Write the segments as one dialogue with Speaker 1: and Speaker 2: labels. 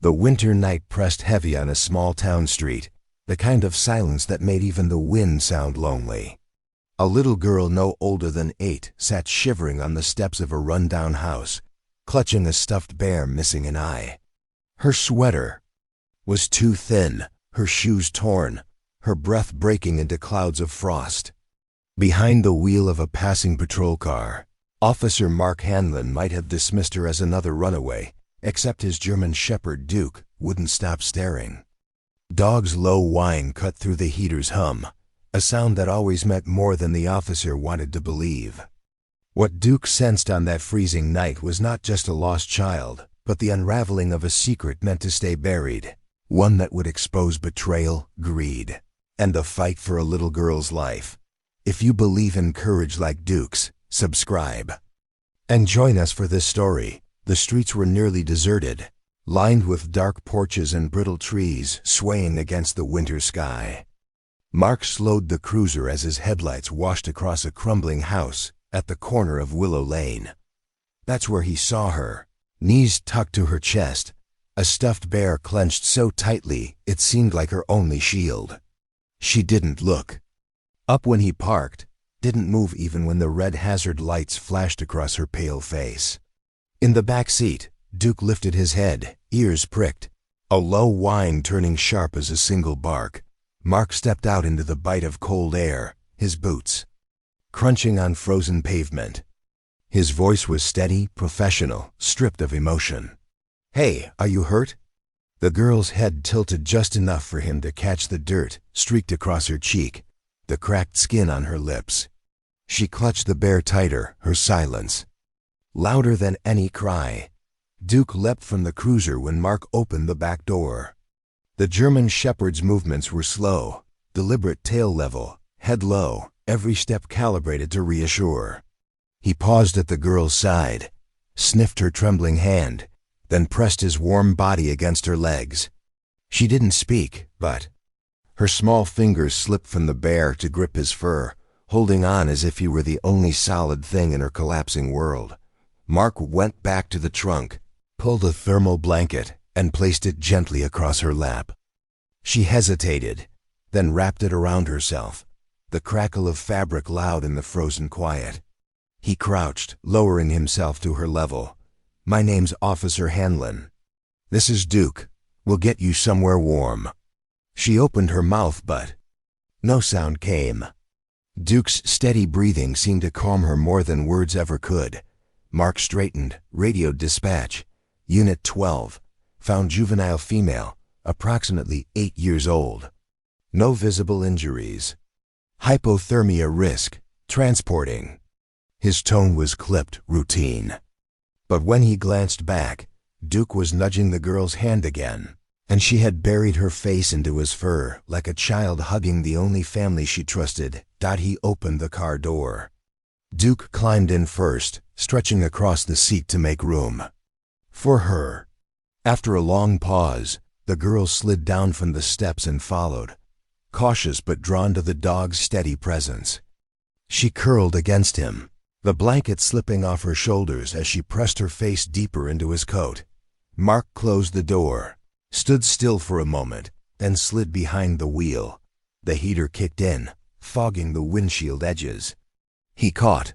Speaker 1: The winter night pressed heavy on a small town street, the kind of silence that made even the wind sound lonely. A little girl no older than 8 sat shivering on the steps of a run-down house, clutching a stuffed bear missing an eye. Her sweater was too thin, her shoes torn, her breath breaking into clouds of frost. Behind the wheel of a passing patrol car, Officer Mark Hanlon might have dismissed her as another runaway, except his German shepherd Duke wouldn't stop staring. Dog's low whine cut through the heater's hum, a sound that always meant more than the officer wanted to believe. What Duke sensed on that freezing night was not just a lost child, but the unraveling of a secret meant to stay buried, one that would expose betrayal, greed, and the fight for a little girl's life. If you believe in courage like Duke's, subscribe. And join us for this story. The streets were nearly deserted, lined with dark porches and brittle trees swaying against the winter sky. Mark slowed the cruiser as his headlights washed across a crumbling house at the corner of Willow Lane. That's where he saw her, knees tucked to her chest, a stuffed bear clenched so tightly it seemed like her only shield. She didn't look up when he parked, didn't move even when the red hazard lights flashed across her pale face. In the back seat, Duke lifted his head, ears pricked, a low whine turning sharp as a single bark. Mark stepped out into the bite of cold air, his boots crunching on frozen pavement. His voice was steady, professional, stripped of emotion. "Hey, are you hurt?" The girl's head tilted just enough for him to catch the dirt streaked across her cheek, the cracked skin on her lips. She clutched the bear tighter, her silence louder than any cry. Duke leapt from the cruiser when Mark opened the back door. The German shepherd's movements were slow, deliberate, tail level, head low, every step calibrated to reassure. He paused at the girl's side, sniffed her trembling hand, then pressed his warm body against her legs. She didn't speak, but her small fingers slipped from the bear to grip his fur, holding on as if he were the only solid thing in her collapsing world. Mark went back to the trunk, pulled a thermal blanket, and placed it gently across her lap. She hesitated, then wrapped it around herself, the crackle of fabric loud in the frozen quiet. He crouched, lowering himself to her level. "My name's Officer Hanlon. This is Duke. We'll get you somewhere warm." She opened her mouth, but no sound came. Duke's steady breathing seemed to calm her more than words ever could. Mark straightened, radioed dispatch. Unit 12. Found juvenile female, approximately 8 years old. No visible injuries. Hypothermia risk. Transporting. His tone was clipped, routine. But when he glanced back, Duke was nudging the girl's hand again, and she had buried her face into his fur like a child hugging the only family she trusted. He opened the car door. Duke climbed in first, stretching across the seat to make room for her. After a long pause, the girl slid down from the steps and followed, cautious but drawn to the dog's steady presence. She curled against him, the blanket slipping off her shoulders as she pressed her face deeper into his coat. Mark closed the door, stood still for a moment, then slid behind the wheel. The heater kicked in, fogging the windshield edges. He caught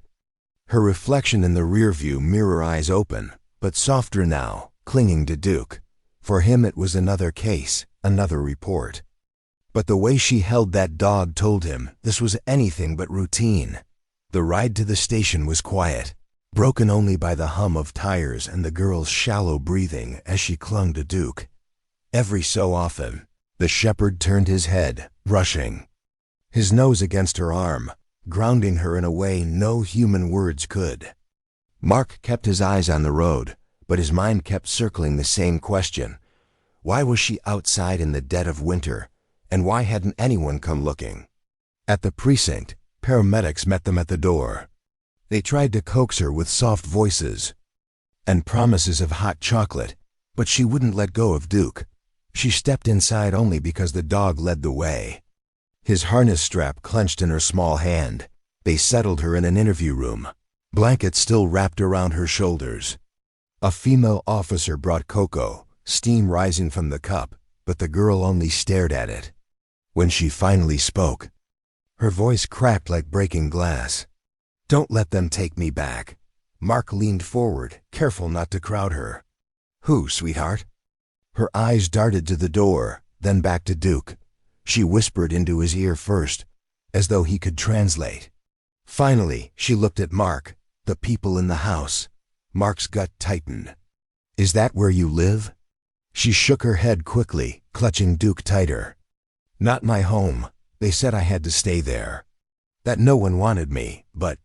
Speaker 1: her reflection in the rearview mirror, eyes open, but softer now, clinging to Duke. For him it was another case, another report. But the way she held that dog told him this was anything but routine. The ride to the station was quiet, broken only by the hum of tires and the girl's shallow breathing as she clung to Duke. Every so often, the shepherd turned his head, brushing his nose against her arm, grounding her in a way no human words could. Mark kept his eyes on the road, but his mind kept circling the same question. Why was she outside in the dead of winter, and why hadn't anyone come looking? At the precinct, paramedics met them at the door. They tried to coax her with soft voices and promises of hot chocolate, but she wouldn't let go of Duke. She stepped inside only because the dog led the way. His harness strap clenched in her small hand. They settled her in an interview room, blankets still wrapped around her shoulders. A female officer brought cocoa, steam rising from the cup, but the girl only stared at it. When she finally spoke, her voice cracked like breaking glass. "Don't let them take me back." Mark leaned forward, careful not to crowd her. "Who, sweetheart?" Her eyes darted to the door, then back to Duke. She whispered into his ear first, as though he could translate. Finally, she looked at Mark, the people in the house. Mark's gut tightened. "Is that where you live?" She shook her head quickly, clutching Duke tighter. "Not my home. They said I had to stay there. That no one wanted me, but—"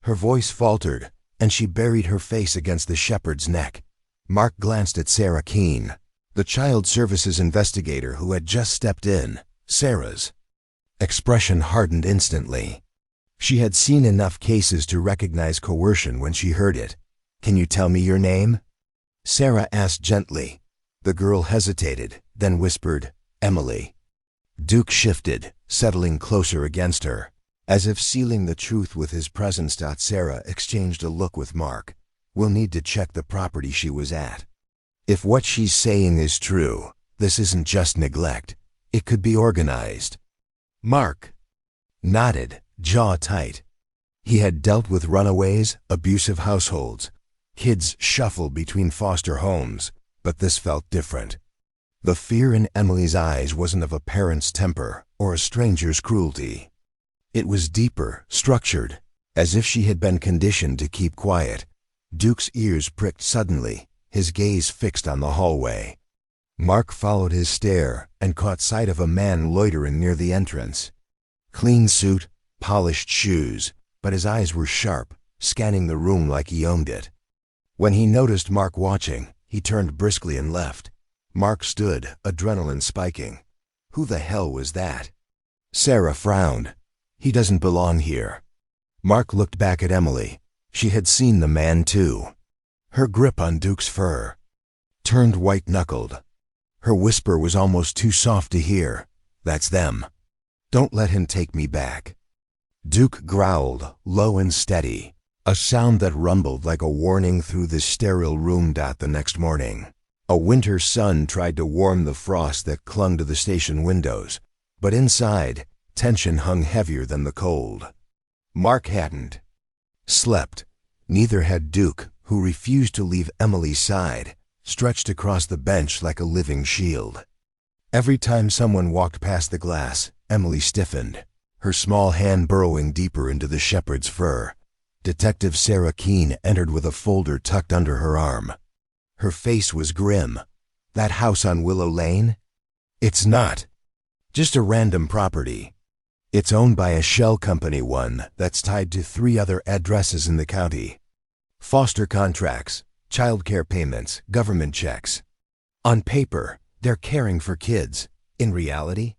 Speaker 1: Her voice faltered, and she buried her face against the shepherd's neck. Mark glanced at Sarah Keene, the child services investigator who had just stepped in. Sarah's expression hardened instantly. She had seen enough cases to recognize coercion when she heard it. "Can you tell me your name?" Sarah asked gently. The girl hesitated, then whispered, "Emily." Duke shifted, settling closer against her, as if sealing the truth with his presence. Sarah exchanged a look with Mark. "We'll need to check the property she was at. If what she's saying is true, this isn't just neglect. It could be organized." Mark nodded, jaw tight. He had dealt with runaways, abusive households. Kids shuffled between foster homes, but this felt different. The fear in Emily's eyes wasn't of a parent's temper or a stranger's cruelty. It was deeper, structured, as if she had been conditioned to keep quiet. Duke's ears pricked suddenly, his gaze fixed on the hallway. Mark followed his stare and caught sight of a man loitering near the entrance. Clean suit, polished shoes, but his eyes were sharp, scanning the room like he owned it. When he noticed Mark watching, he turned briskly and left. Mark stood, adrenaline spiking. Who the hell was that? Sarah frowned. "He doesn't belong here." Mark looked back at Emily. She had seen the man too. Her grip on Duke's fur turned white-knuckled. Her whisper was almost too soft to hear. "That's them. Don't let him take me back." Duke growled, low and steady, a sound that rumbled like a warning through the sterile room. The next morning, a winter sun tried to warm the frost that clung to the station windows, but inside, tension hung heavier than the cold. Mark hadn't slept. Neither had Duke, who refused to leave Emily's side, stretched across the bench like a living shield. Every time someone walked past the glass, Emily stiffened, her small hand burrowing deeper into the shepherd's fur. Detective Sarah Keene entered with a folder tucked under her arm. Her face was grim. "That house on Willow Lane? It's not just a random property. It's owned by a shell company, one that's tied to 3 other addresses in the county. Foster contracts, childcare payments, government checks. On paper, they're caring for kids. In reality,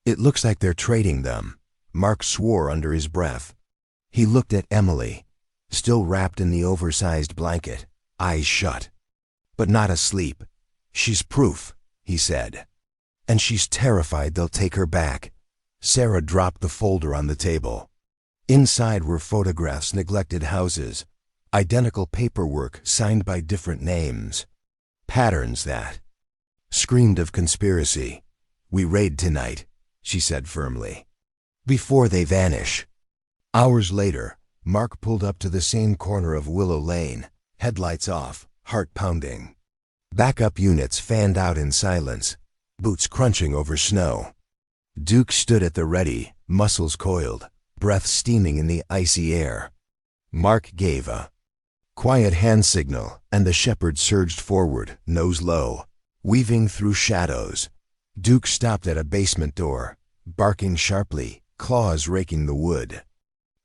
Speaker 1: it looks like they're trading them." Mark swore under his breath. He looked at Emily, still wrapped in the oversized blanket, eyes shut, but not asleep. "She's proof," he said. "And she's terrified they'll take her back." Sarah dropped the folder on the table. Inside were photographs, neglected houses, identical paperwork signed by different names. Patterns that screamed of conspiracy. "We raid tonight," she said firmly, "before they vanish." Hours later, Mark pulled up to the same corner of Willow Lane, headlights off, heart pounding. Backup units fanned out in silence, boots crunching over snow. Duke stood at the ready, muscles coiled, breath steaming in the icy air. Mark gave a quiet hand signal, and the shepherd surged forward, nose low, weaving through shadows. Duke stopped at a basement door, barking sharply, claws raking the wood.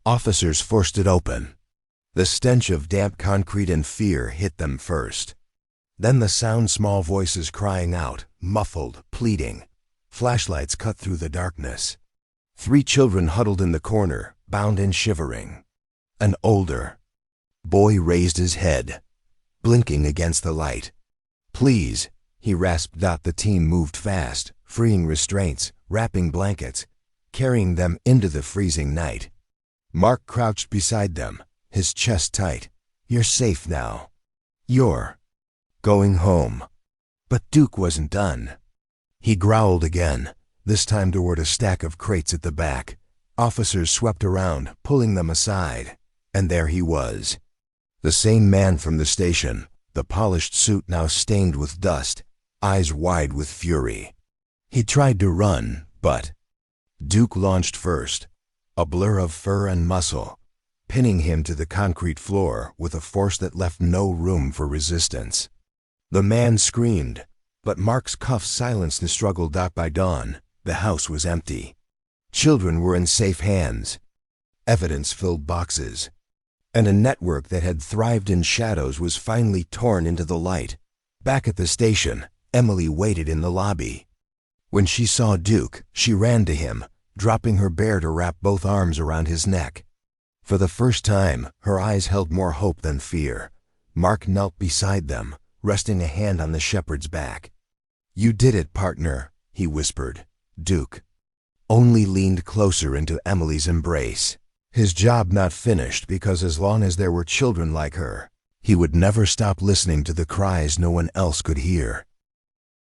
Speaker 1: Officers forced it open. The stench of damp concrete and fear hit them first. Then the sound, small voices crying out, muffled, pleading. Flashlights cut through the darkness. 3 children huddled in the corner, bound and shivering. An older boy raised his head, blinking against the light. "Please," he rasped. The team moved fast, freeing restraints, wrapping blankets, carrying them into the freezing night. Mark crouched beside them, his chest tight. "You're safe now. You're going home." But Duke wasn't done. He growled again, this time toward a stack of crates at the back. Officers swept around, pulling them aside, and there he was. The same man from the station, the polished suit now stained with dust, eyes wide with fury. He tried to run, but Duke launched first, a blur of fur and muscle, pinning him to the concrete floor with a force that left no room for resistance. The man screamed, but Mark's cuffs silenced the struggle. By dawn, the house was empty. Children were in safe hands. Evidence-filled boxes. And a network that had thrived in shadows was finally torn into the light. Back at the station, Emily waited in the lobby. When she saw Duke, she ran to him, dropping her bear to wrap both arms around his neck. For the first time, her eyes held more hope than fear. Mark knelt beside them, resting a hand on the shepherd's back. "You did it, partner," he whispered. Duke only leaned closer into Emily's embrace. His job not finished, because as long as there were children like her, he would never stop listening to the cries no one else could hear.